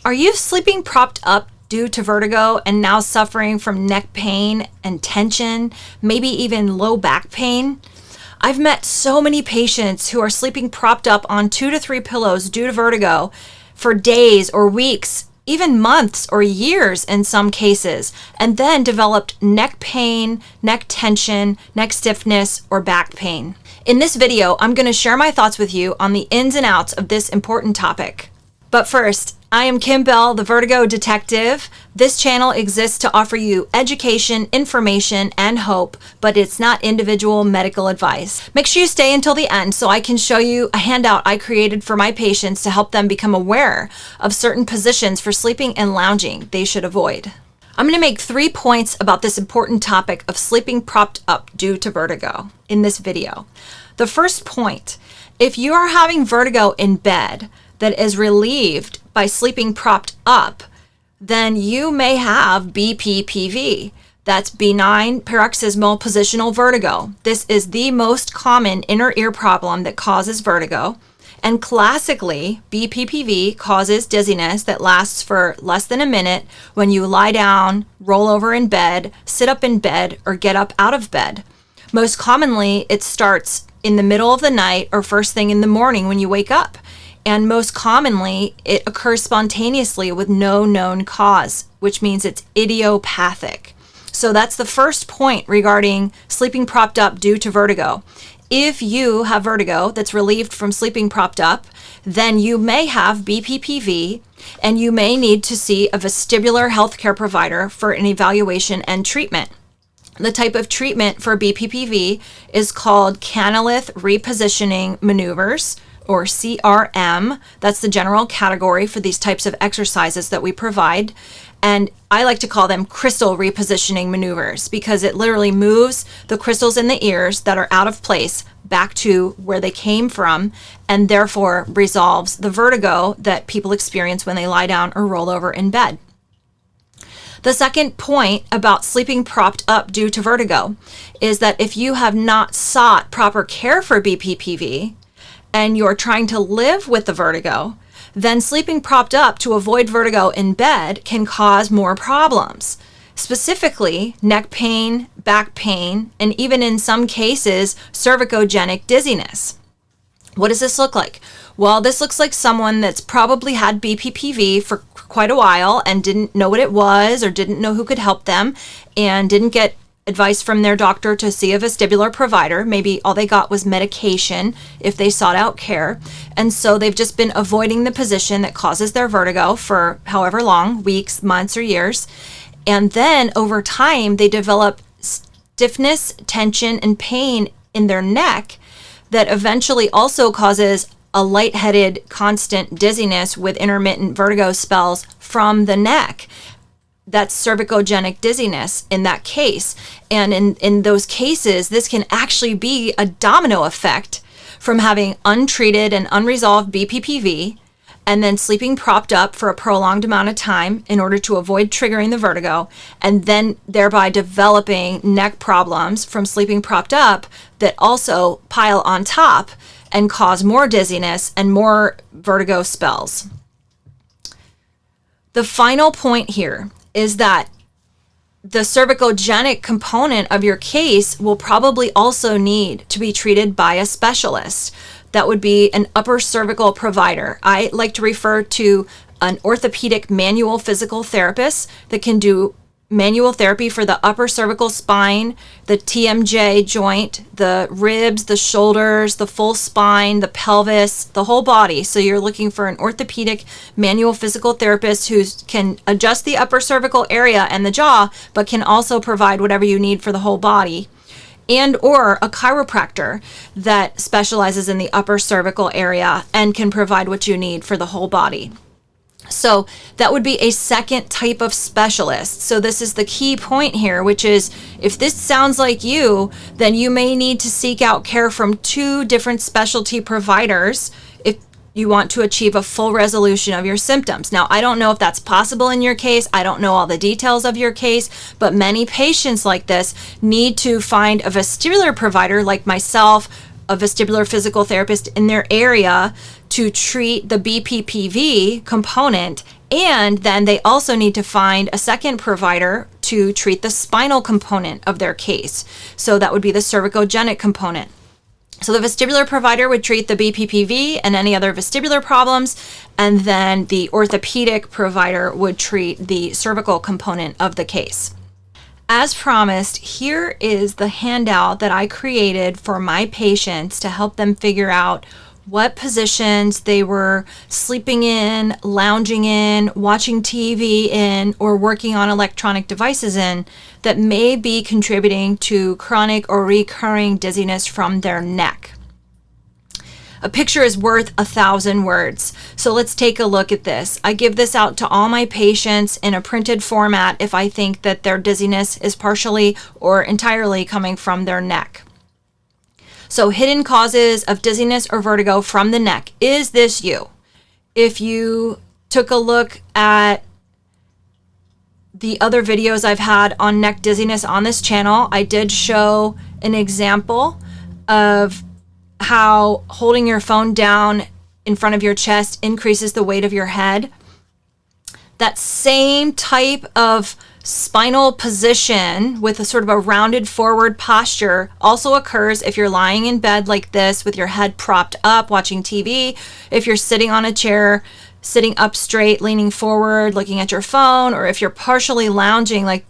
Are you sleeping propped up due to vertigo and now suffering from neck pain and tension, maybe even low back pain? I've met so many patients who are sleeping propped up on 2 to 3 pillows due to vertigo for days or weeks, even months or years in some cases, and then developed neck pain, neck tension, neck stiffness, or back pain. In this video, I'm going to share my thoughts with you on the ins and outs of this important topic. But first, I am Kim Bell, the Vertigo Detective. This channel exists to offer you education, information, and hope, but it's not individual medical advice. Make sure you stay until the end so I can show you a handout I created for my patients to help them become aware of certain positions for sleeping and lounging they should avoid. I'm going to make 3 points about this important topic of sleeping propped up due to vertigo in this video. The first point, if you are having vertigo in bed that is relieved by sleeping propped up, then you may have BPPV. That's benign paroxysmal positional vertigo. This is the most common inner ear problem that causes vertigo. And classically, BPPV causes dizziness that lasts for less than a minute when you lie down, roll over in bed, sit up in bed, or get up out of bed. Most commonly, it starts in the middle of the night or first thing in the morning when you wake up. And most commonly, it occurs spontaneously with no known cause, which means it's idiopathic. So that's the first point regarding sleeping propped up due to vertigo. If you have vertigo that's relieved from sleeping propped up, then you may have BPPV and you may need to see a vestibular healthcare provider for an evaluation and treatment. The type of treatment for BPPV is called canalith repositioning maneuvers, or CRM. That's the general category for these types of exercises that we provide. And I like to call them crystal repositioning maneuvers because it literally moves the crystals in the ears that are out of place back to where they came from, and therefore resolves the vertigo that people experience when they lie down or roll over in bed. The second point about sleeping propped up due to vertigo is that if you have not sought proper care for BPPV, and you're trying to live with the vertigo, then sleeping propped up to avoid vertigo in bed can cause more problems. Specifically, neck pain, back pain, and even in some cases, cervicogenic dizziness. What does this look like? Well, this looks like someone that's probably had BPPV for quite a while and didn't know what it was or didn't know who could help them and didn't get advice from their doctor to see a vestibular provider. Maybe all they got was medication if they sought out care. And so they've just been avoiding the position that causes their vertigo for however long, weeks, months, or years. And then over time, they develop stiffness, tension, and pain in their neck that eventually also causes a lightheaded, constant dizziness with intermittent vertigo spells from the neck. That's cervicogenic dizziness in that case. And in those cases, this can actually be a domino effect from having untreated and unresolved BPPV and then sleeping propped up for a prolonged amount of time in order to avoid triggering the vertigo, and then thereby developing neck problems from sleeping propped up that also pile on top and cause more dizziness and more vertigo spells. The final point here is that the cervicogenic component of your case will probably also need to be treated by a specialist. That would be an upper cervical provider. I like to refer to an orthopedic manual physical therapist that can do manual therapy for the upper cervical spine, the TMJ joint, the ribs, the shoulders, the full spine, the pelvis, the whole body. So you're looking for an orthopedic manual physical therapist who can adjust the upper cervical area and the jaw, but can also provide whatever you need for the whole body. And or a chiropractor that specializes in the upper cervical area and can provide what you need for the whole body. So that would be a second type of specialist. So this is the key point here, which is if this sounds like you, then you may need to seek out care from 2 different specialty providers if you want to achieve a full resolution of your symptoms. Now, I don't know if that's possible in your case. I don't know all the details of your case, but many patients like this need to find a vestibular provider like myself, a vestibular physical therapist in their area to treat the BPPV component And then they also need to find a second provider to treat the spinal component of their case. So that would be the cervicogenic component. So the vestibular provider would treat the BPPV and any other vestibular problems, and then the orthopedic provider would treat the cervical component of the case. As promised, here is the handout that I created for my patients to help them figure out what positions they were sleeping in, lounging in, watching TV in, or working on electronic devices in that may be contributing to chronic or recurring dizziness from their neck. A picture is worth 1,000 words. So let's take a look at this. I give this out to all my patients in a printed format if I think that their dizziness is partially or entirely coming from their neck. So hidden causes of dizziness or vertigo from the neck. Is this you? If you took a look at the other videos I've had on neck dizziness on this channel, I did show an example of how holding your phone down in front of your chest increases the weight of your head. That same type of spinal position with a sort of a rounded forward posture also occurs if you're lying in bed like this with your head propped up watching TV, if you're sitting on a chair, sitting up straight, leaning forward, looking at your phone, or if you're partially lounging like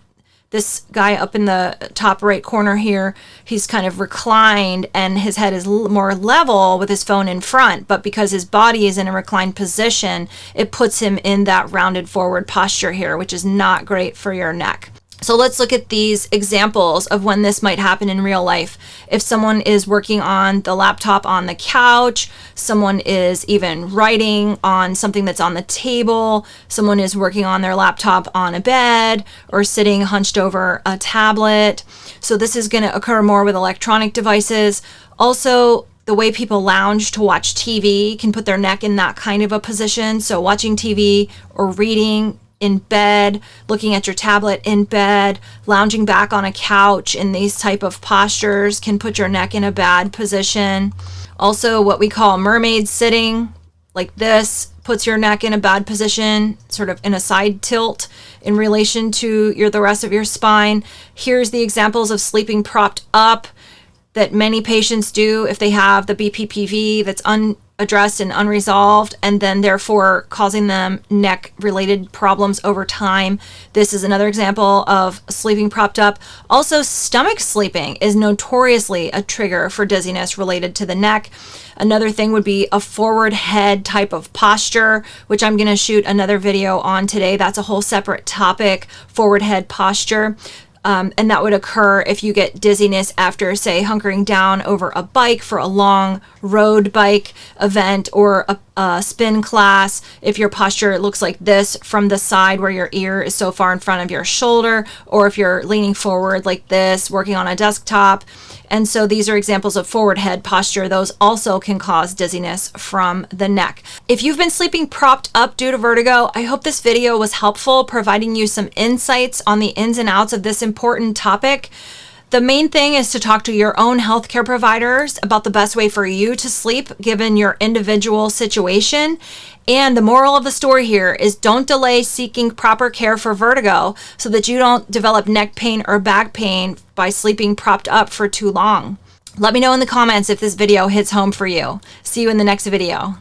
this guy up in the top right corner here. He's kind of reclined and his head is more level with his phone in front, but because his body is in a reclined position, it puts him in that rounded forward posture here, which is not great for your neck. So let's look at these examples of when this might happen in real life. If someone is working on the laptop on the couch, someone is even writing on something that's on the table, someone is working on their laptop on a bed or sitting hunched over a tablet. So this is going to occur more with electronic devices. Also, the way people lounge to watch TV can put their neck in that kind of a position. So watching TV or reading in bed, looking at your tablet in bed, lounging back on a couch in these type of postures can put your neck in a bad position. Also, what we call mermaid sitting, like this, puts your neck in a bad position, sort of in a side tilt in relation to the rest of your spine. Here's the examples of sleeping propped up that many patients do if they have the BPPV that's unaddressed and unresolved, and then therefore causing them neck-related problems over time. This is another example of sleeping propped up. Also, stomach sleeping is notoriously a trigger for dizziness related to the neck. Another thing would be a forward head type of posture, which I'm going to shoot another video on today. That's a whole separate topic, forward head posture. And that would occur if you get dizziness after, say, hunkering down over a bike for a long road bike event or a spin class. If your posture looks like this from the side where your ear is so far in front of your shoulder, or if you're leaning forward like this, working on a desktop. And so these are examples of forward head posture. Those also can cause dizziness from the neck. If you've been sleeping propped up due to vertigo, I hope this video was helpful, providing you some insights on the ins and outs of this important topic. The main thing is to talk to your own healthcare providers about the best way for you to sleep given your individual situation. And the moral of the story here is don't delay seeking proper care for vertigo so that you don't develop neck pain or back pain by sleeping propped up for too long. Let me know in the comments if this video hits home for you. See you in the next video.